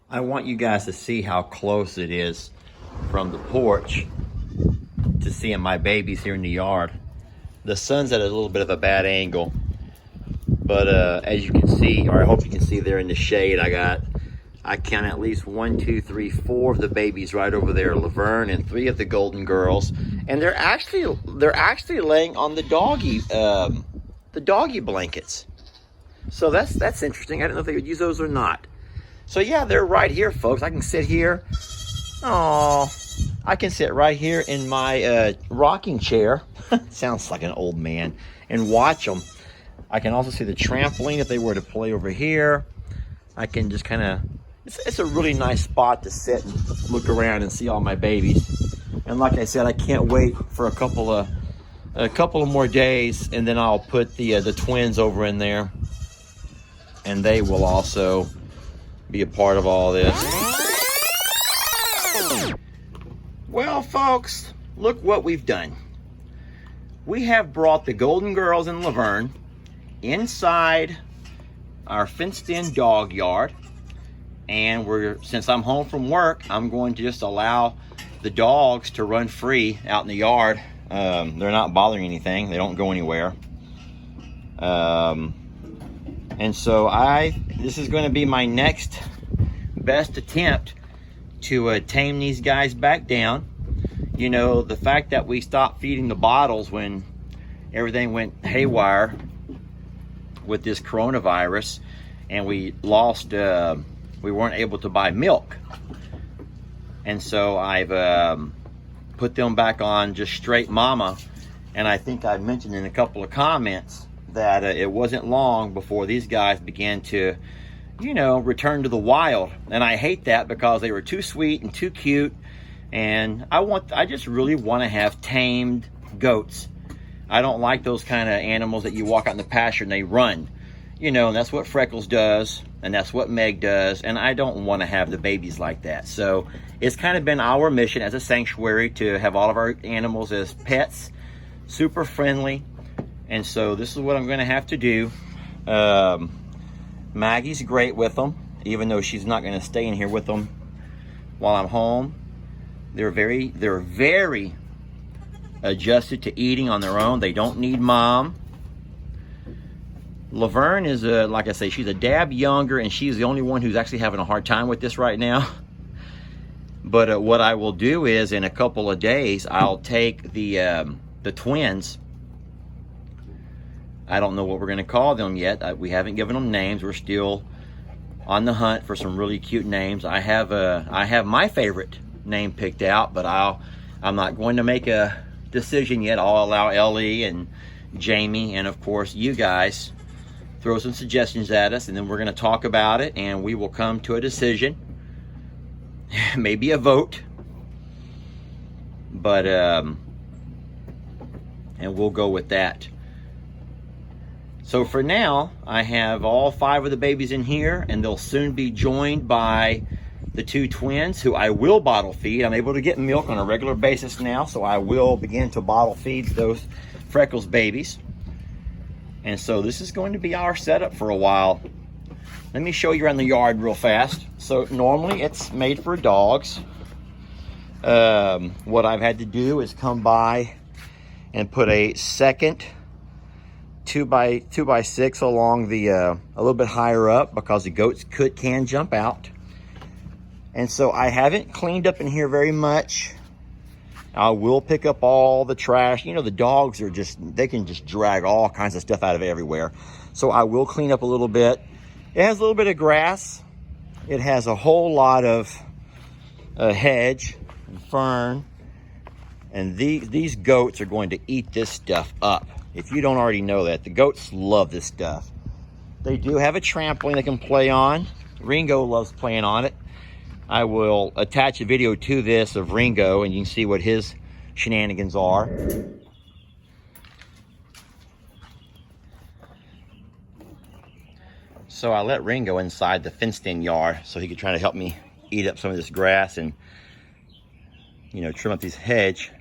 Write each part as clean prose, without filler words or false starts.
I want you guys to see how close it is from the porch to seeing my babies here in the yard. The sun's at a little bit of a bad angle, but as you can see, or I hope you can see there in the shade, I count at least 1, 2, 3, 4 of the babies right over there, Laverne, and 3 of the golden girls, and they're actually laying on the doggy blankets. So that's interesting. I don't know if they would use those or not. So yeah, they're right here, folks. I can sit here. Oh, I can sit right here in my rocking chair. Sounds like an old man, and watch them. I can also see the trampoline if they were to play over here. I can just kind of, it's a really nice spot to sit and look around and see all my babies. And like I said, I can't wait for a couple of more days, and then I'll put the twins over in there, and they will also be a part of all this. Well, folks, look what we've done. We have brought the golden girls and Laverne inside our fenced-in dog yard, and since I'm home from work, I'm going to just allow the dogs to run free out in the yard. They're not bothering anything. They don't go anywhere. And so this is going to be my next best attempt to tame these guys back down. You know, the fact that we stopped feeding the bottles when everything went haywire with this coronavirus, and we weren't able to buy milk. And so I've put them back on just straight mama. And I think I mentioned in a couple of comments that it wasn't long before these guys began to, you know, return to the wild. And I hate that because they were too sweet and too cute. And I just really want to have tamed goats. I don't like those kind of animals that you walk out in the pasture and they run. You know, and that's what Freckles does, and that's what Meg does, and I don't want to have the babies like that. So it's kind of been our mission as a sanctuary to have all of our animals as pets, super friendly. And so this is what I'm going to have to do. Maggie's great with them, even though she's not going to stay in here with them while I'm home. They're very adjusted to eating on their own. They don't need mom. Laverne is, like I say, she's a dab younger, and she's the only one who's actually having a hard time with this right now. But what I will do is, in a couple of days, I'll take the twins. I don't know what we're going to call them yet. We haven't given them names. We're still on the hunt for some really cute names. I have my favorite name picked out, but I'm not going to make a decision yet. I'll allow Ellie and Jamie, and of course you guys, throw some suggestions at us, and then we're going to talk about it, and we will come to a decision. Maybe a vote. But and we'll go with that. So for now, I have all 5 of the babies in here, and they'll soon be joined by the 2 twins, who I will bottle feed. I'm able to get milk on a regular basis now, so I will begin to bottle feed those Freckles babies. And so this is going to be our setup for a while. Let me show you around the yard real fast. So normally it's made for dogs. What I've had to do is come by and put a second 2x6 along the a little bit higher up, because the goats can jump out. And so I haven't cleaned up in here very much. I will pick up all the trash. You know, the dogs they can just drag all kinds of stuff out of everywhere. So I will clean up a little bit. It has a little bit of grass. It has a whole lot of hedge and fern. And these goats are going to eat this stuff up. If you don't already know that, the goats love this stuff. They do have a trampoline they can play on. Ringo loves playing on it. I will attach a video to this of Ringo, and you can see what his shenanigans are. So I let Ringo inside the fenced-in yard so he could try to help me eat up some of this grass and, you know, trim up this hedge,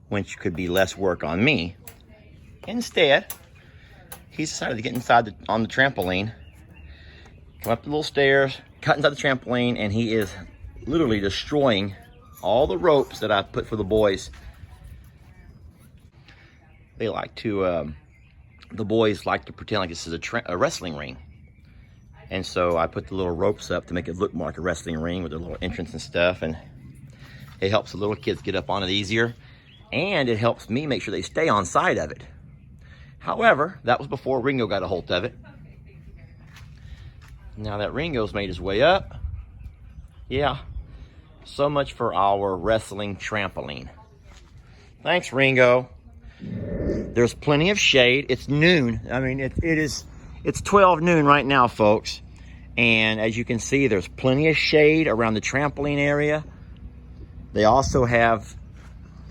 which could be less work on me. Instead, he's decided to get inside on the trampoline, come up the little stairs, cut inside the trampoline, and he is literally destroying all the ropes that I put for the boys. They like to, the boys like to pretend like this is a wrestling ring. And so I put the little ropes up to make it look more like a wrestling ring with a little entrance and stuff. And it helps the little kids get up on it easier. And it helps me make sure they stay on side of it. However, that was before Ringo got a hold of it. Now that Ringo's made his way up, yeah, so much for our wrestling trampoline. Thanks, Ringo. There's plenty of shade. It's noon. I mean, it's 12 noon right now, folks. And as you can see, there's plenty of shade around the trampoline area. They also have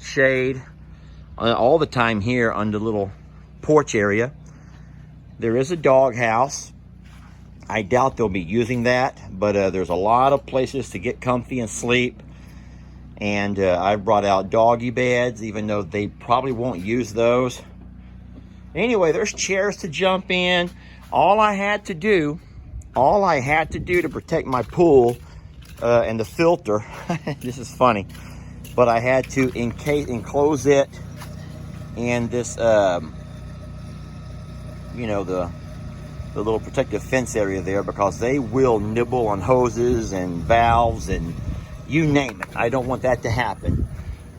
shade all the time here on the little porch area. There is a dog house. I doubt they'll be using that, but there's a lot of places to get comfy and sleep. And I brought out doggy beds, even though they probably won't use those. Anyway, there's chairs to jump in. All I had to do to protect my pool and the filter, this is funny, but I had to enclose it in this, you know, the little protective fence area there, because they will nibble on hoses and valves and you name it. I don't want that to happen.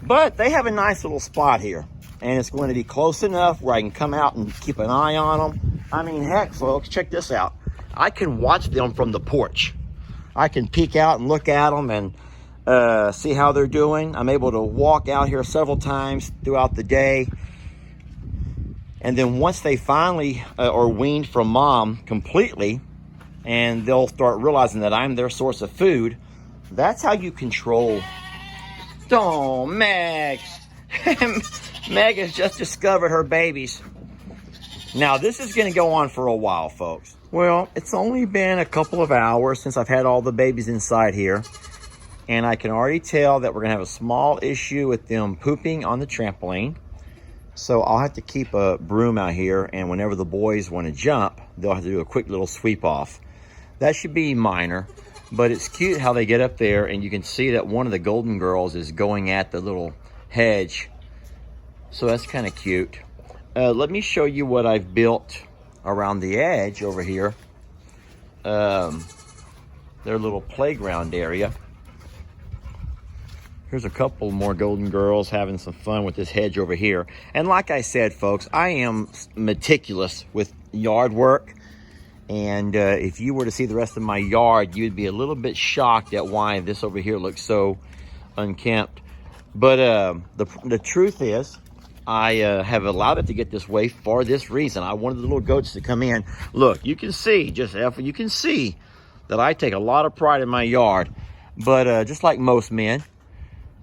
But they have a nice little spot here, and it's going to be close enough where I can come out and keep an eye on them. I mean, heck, folks, check this out. I can watch them from the porch. I can peek out and look at them and see how they're doing. I'm able to walk out here several times throughout the day. And then once they finally are weaned from mom completely, and they'll start realizing that I'm their source of food, that's how you control. Oh, Meg. Meg has just discovered her babies. Now, this is going to go on for a while, folks. Well, it's only been a couple of hours since I've had all the babies inside here. And I can already tell that we're going to have a small issue with them pooping on the trampoline. So I'll have to keep a broom out here, and whenever the boys want to jump, they'll have to do a quick little sweep off. That should be minor, but it's cute how they get up there, and you can see that one of the golden girls is going at the little hedge. So that's kind of cute. Let me show you what I've built around the edge over here. Their little playground area. Here's a couple more golden girls having some fun with this hedge over here. And like I said, folks, I am meticulous with yard work. And if you were to see the rest of my yard, you'd be a little bit shocked at why this over here looks so unkempt. But the truth is, I have allowed it to get this way for this reason. I wanted the little goats to come in. Look, you can see, you can see that I take a lot of pride in my yard. But just like most men.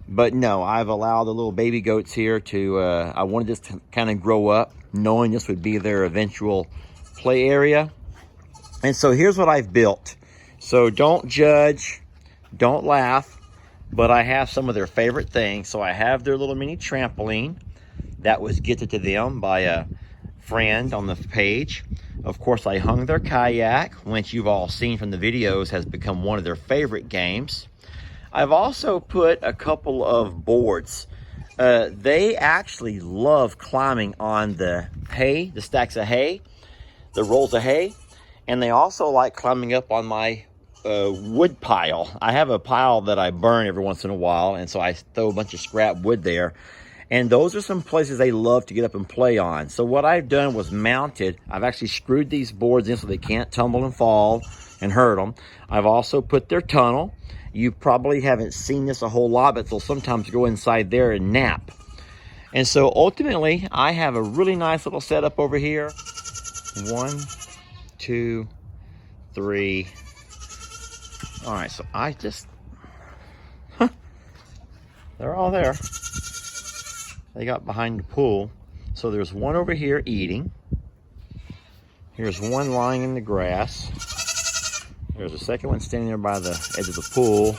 But no, I've allowed the little baby goats here to, I wanted this to kind of grow up, knowing this would be their eventual play area. And so here's what I've built. So don't judge, don't laugh, but I have some of their favorite things. So I have their little mini trampoline that was gifted to them by a friend on the page. Of course, I hung their kayak, which you've all seen from the videos has become one of their favorite games. I've also put a couple of boards. They actually love climbing on the hay, the stacks of hay, the rolls of hay. And they also like climbing up on my wood pile. I have a pile that I burn every once in a while, and so I throw a bunch of scrap wood there. And those are some places they love to get up and play on. So what I've done was I've actually screwed these boards in so they can't tumble and fall and hurt them. I've also put their tunnel. You probably haven't seen this a whole lot, but they'll sometimes go inside there and nap. And so ultimately, I have a really nice little setup over here. 1, 2, 3. All right, so I just, they're all there. They got behind the pool. So there's one over here eating. Here's one lying in the grass. There's a second one standing there by the edge of the pool.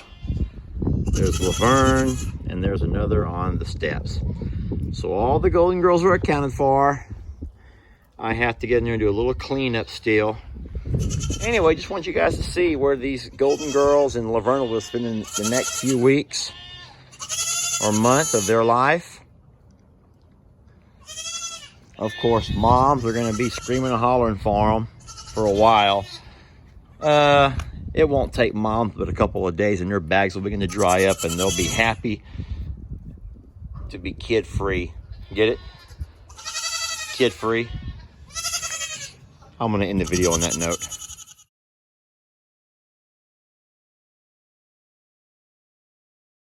There's Laverne, and there's another on the steps. So all the golden girls are accounted for. I have to get in there and do a little cleanup still. Anyway, just want you guys to see where these golden girls and Laverne will spend the next few weeks or month of their life. Of course, moms are going to be screaming and hollering for them for a while. It won't take moms but a couple of days, and their bags will begin to dry up, and they'll be happy to be kid-free. Get it? Kid-free. I'm going to end the video on that note.